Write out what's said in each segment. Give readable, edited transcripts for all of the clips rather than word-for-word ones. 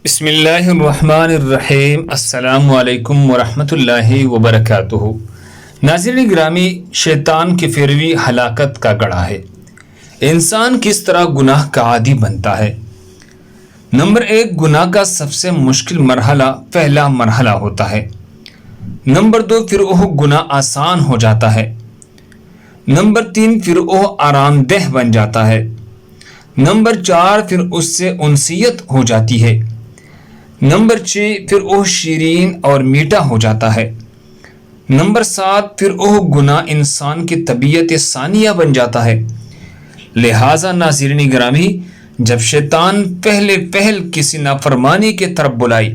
بسم اللہ الرحمن الرحیم۔ السلام علیکم ورحمۃ اللہ وبرکاتہ۔ ناظرین گرامی، شیطان کی پیروی ہلاکت کا گڑھا ہے۔ انسان کس طرح گناہ کا عادی بنتا ہے؟ نمبر 1، گناہ کا سب سے مشکل مرحلہ پہلا مرحلہ ہوتا ہے۔ نمبر 2، پھر وہ گناہ آسان ہو جاتا ہے۔ نمبر 3، پھر وہ آرام دہ بن جاتا ہے۔ نمبر 4، پھر اس سے انسیت ہو جاتی ہے۔ نمبر 6، پھر وہ شیرین اور میٹھا ہو جاتا ہے۔ نمبر 7، پھر وہ گناہ انسان کی طبیعت ثانیہ بن جاتا ہے۔ لہٰذا ناظرین گرامی، جب شیطان پہل کسی نافرمانی کی طرف بلائی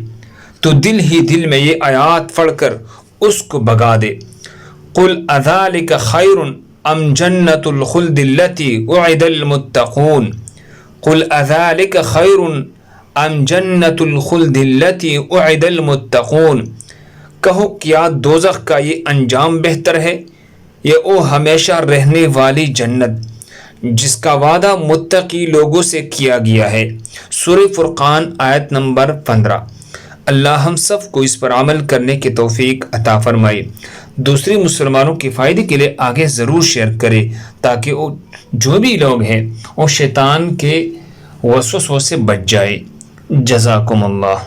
تو دل ہی دل میں یہ آیات پڑھ کر اس کو بھگا دے۔ قل اذالک خیر ام جنت الخلد التی وعد المتقون، قل اذالک خیر ام جنت الخلد التی وعد المتقون، کہو کیا دوزخ کا یہ انجام بہتر ہے یا وہ ہمیشہ رہنے والی جنت جس کا وعدہ متقی لوگوں سے کیا گیا ہے۔ سورہ فرقان آیت نمبر 15۔ اللہ ہم سب کو اس پر عمل کرنے کی توفیق عطا فرمائے۔ دوسرے مسلمانوں کے فائدے کے لیے آگے ضرور شیئر کرے تاکہ وہ جو بھی لوگ ہیں وہ شیطان کے وسوسوں سے بچ جائے۔ جزاکم اللہ۔